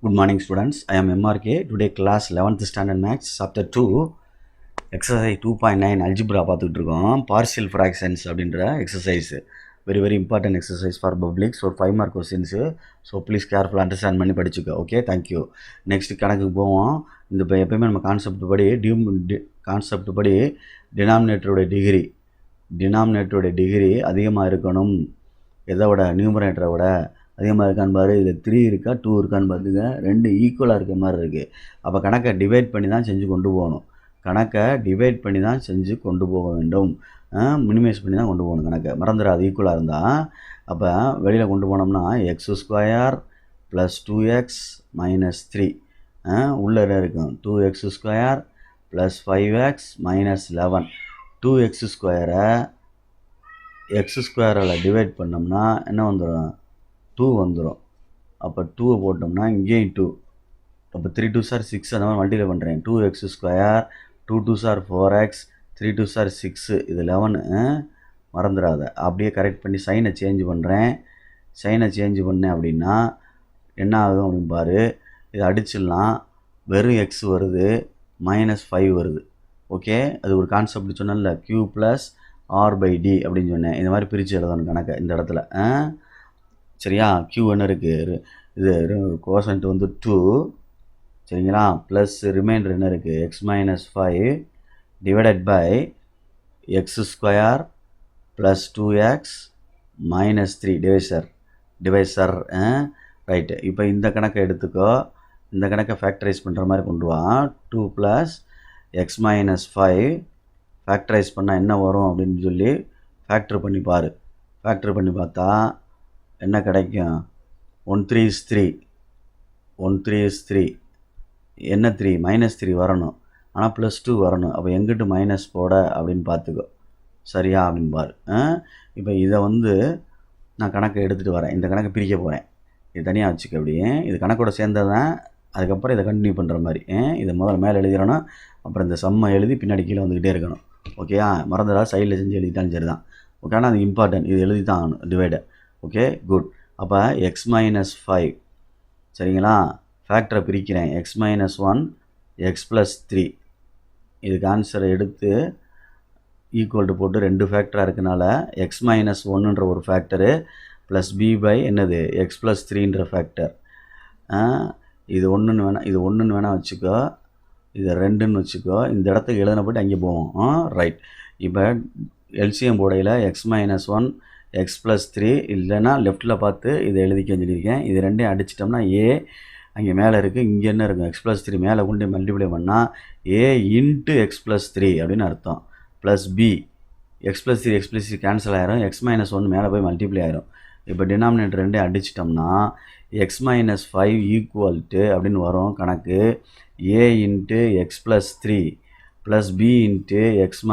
Good morning students, I am MRK. Today class 11th standard maths chapter 2 exercise 2.9 algebra பார்த்துட்டு இருக்கோம். partial fractions அப்படின்ற exercise very very important exercise for public. So 5 mark questions, so please careful understand பண்ணி படிச்சுக்கோ. Okay, thank you. next கணக்குக்கு போவோம். இந்த எப்பயுமே நம்ம concept படி டினாமினேட்டரோட டிகிரி அதிகமாக இருக்கணும். எதை விட நியூமரேட்டரை விட அதிகமாக இருக்கான்னு பாரு. இதில் 3 இருக்கா 2 இருக்கான்னு பார்த்துங்க. 2 ஈக்குவலாக இருக்க மாதிரி இருக்குது. அப்போ கணக்கை டிவைட் பண்ணி தான் செஞ்சு கொண்டு போகணும். மினிமைஸ் பண்ணி தான் கொண்டு போகணும். கணக்கை மறந்துடாது. ஈக்குவலாக இருந்தால் அப்போ வெளியில் கொண்டு போனோம்னா x² + 2x - 3 உள்ளே இருக்கும் 2x² + 5x - 11. 2x² x² divide பண்ணோம்னா என்ன வந்துடும்? 2 வந்துடும். அப்போ 2 போட்டோம்னா இங்கேயும் 2. அப்போ 3 2s are 6 அந்த மாதிரி மல்டிப்ளை பண்ணுறேன். 2x², 2 2s are 4x, 3 2s are 6, இது 11. மறந்துடாத. அப்படியே கரெக்ட் பண்ணி சைனை சேஞ்ச் பண்ணுறேன். அப்படின்னா என்ன ஆகும் அப்படின்னு பாரு. இதை அடிச்சிடலாம். வெறும் x வருது, -5 வருது. ஓகே, அது ஒரு கான்செப்ட் சொன்னேன்ல, q + r/d அப்படின்னு சொன்னேன். இந்த மாதிரி பிரித்து எழுதணும் கணக்கை இந்த இடத்துல. சரியா? q என்ன இருக்குது? இது கோசன்ட் வந்து 2. சரிங்களா? ப்ளஸ் ரிமைண்டர் என்ன இருக்குது? x - 5 divided by x² + 2x - 3 divisor. Right. இப்போ இந்த கணக்கை எடுத்துக்கோ. இந்த கணக்கை ஃபேக்டரைஸ் பண்ணுற மாதிரி கொண்டு வா. 2 + x - 5 ஃபேக்டரைஸ் பண்ணால் என்ன வரும் அப்படின்னு சொல்லி ஃபேக்டர் பண்ணி பாரு. ஃபேக்டர் பண்ணி பார்த்தா என்ன கிடைக்கும்? 1 3 is 3. 1 3 is 3. என்ன 3? -3 வரணும். ஆனால் +2 வரணும். அப்போ எங்கிட்டு மைனஸ் போட அப்படின்னு பார்த்துக்கோ. சரியா அப்படின்னு பாரு. இப்போ இதை வந்து நான் கணக்கை எடுத்துகிட்டு வரேன். இந்த கணக்கை பிரிக்க போகிறேன். இது தனியாக வச்சுக்க. அப்படியே இது கணக்கோட சேர்ந்தது தான். அதுக்கப்புறம் இதை கண்டினியூ பண்ணுற மாதிரி. இதை முதல்ல மேலே எழுதிடணும். அப்புறம் இந்த சம்மை எழுதி பின்னாடி கீழே வந்துக்கிட்டே இருக்கணும். ஓகேயா? மறந்துடா. சைடில் செஞ்சு எழுதிட்டாலும் சரி தான். ஓகே, ஆனால் அது இம்பார்ட்டன்ட். இது எழுதி தான் ஆகணும். டிவைடை. Okay, good. அப்போ x - 5. சரிங்களா? ஃபேக்டரை பிரிக்கிறேன். x - 1 x + 3. இதுக்கு ஆன்சரை எடுத்து ஈக்குவல் டு போட்டு 2 ஃபேக்டராக இருக்கனால x - 1ன்ற ஒரு ஃபேக்டரு ப்ளஸ் b பை என்னது x + 3ன்ற ஃபேக்டர். இது 1ன்னு வேணால் வச்சுக்கோ. இது 2ன்னு வச்சுக்கோ. இந்த இடத்துக்கு எழுதின போய்ட்டு அங்கே போவோம். ரைட். இப்போ எல்சிஎம் போடையில் x - 1 x + 3 இல்லைன்னா லெஃப்ட்டில் பார்த்து இதை எழுதிக்க சொல்லியிருக்கேன். இது ரெண்டையும் அடிச்சிட்டோம்னா a அங்கே மேலே இருக்குது. இங்கே என்ன இருக்கும்? x + 3 மேலே கொண்டு மல்டிப்ளை பண்ணால் a × x + 3 அப்படின்னு அர்த்தம். ப்ளஸ் b x + 3 கேன்சல் ஆயிரும். x - 1 மேலே போய் மல்டிப்ளை ஆயிரும். இப்போ டினாமினேட்டர் ரெண்டையும் அடிச்சிட்டோம்னா x - 5 ஈக்குவல்ட்டு அப்படின்னு வரும் கணக்கு. a × x + 3 plus b × x -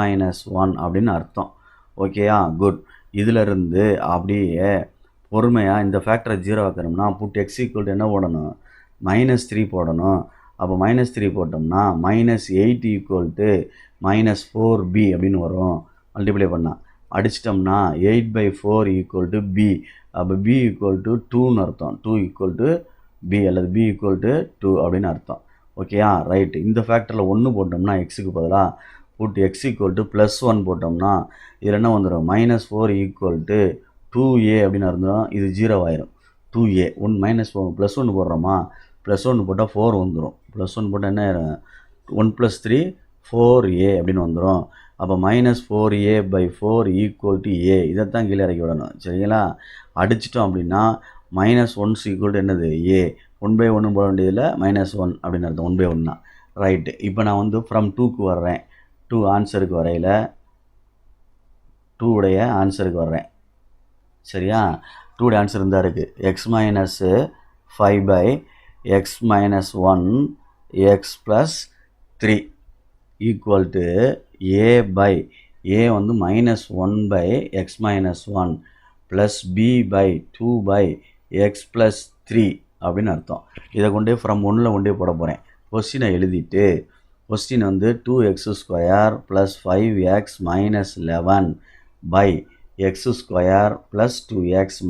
1 அப்படின்னு அர்த்தம். ஓகேயா? குட். இதிலிருந்து அப்படியே பொறுமையாக இந்த ஃபேக்டரை 0 ஆக்கணும்னா புட் x = என்ன போடணும்? -3 போடணும். அப்போ -3 போட்டோம்னா -8 = -4b அப்படின்னு வரும். மல்டிப்ளை பண்ணால் அடிச்சிட்டோம்னா 8/4 = b. அப்போ b = 2ன்னு அர்த்தம். 2 = b அல்லது b = 2 அப்படின்னு அர்த்தம். ஓகேயா? ரைட்டு. இந்த ஃபேக்டரில் 1 போட்டோம்னா எக்ஸுக்கு பதிலாக புட் x = +1 போட்டோம்னா இதில் என்ன வந்துடும்? -4 = 2a அப்படின்னு இருந்தோம். இது 0 ஆயிரும். 2a +1 போடுறோமா? +1 போட்டால் 4 வந்துடும். +1 போட்டால் என்ன ஆயிரும்? 1 + 3 4a அப்படின்னு வந்துடும். அப்போ -4a/4 = a. இதைத்தான் கீழே இறக்கி விடணும். சரிங்களா? அடிச்சிட்டோம் அப்படின்னா -1 என்னது? a. 1/1 போட வேண்டியதில் -1 அப்படின்னு அர்த்தம். 1/1 தான். ரைட்டு. இப்போ நான் வந்து ஃப்ரம் 2க்கு வர்றேன். 2 ஆன்சருக்கு வரையில் 2 உடைய ஆன்சருக்கு வர்றேன். சரியா? 2 உடைய ஆன்சர் இருந்தால் இருக்குது. x - 5/x - 1 x + 3 equal to a வந்து -1/x - 1 ப்ளஸ் b/2/x + 3 அப்படின்னு அர்த்தம். இதை கொண்டே ஃப்ரம் 1ல் கொண்டே போட போகிறேன். கொஸ்டினை எழுதிட்டு கொஸ்டின் வந்து 2x² + 5x - 11 x² + 2x -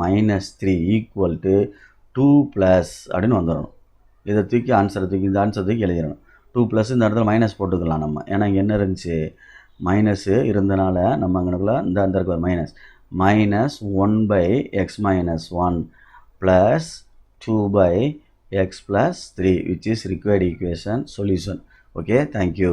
3 equal to 2 + அப்படின்னு வந்துடணும். இதை தூக்கி ஆன்சரை தூக்கி இந்த ஆன்சர் தூக்கி எழுதிடணும். 2 ப்ளஸ் இந்த இடத்துல மைனஸ் போட்டுக்கலாம் நம்ம, ஏன்னா இங்கே என்ன இருந்துச்சு, மைனஸு இருந்தனால நம்ம அங்கனக்குள்ள இந்த இருக்கிற minus 1/x-1 plus 2/x + 3 which is required equation solution. Okay, thank you.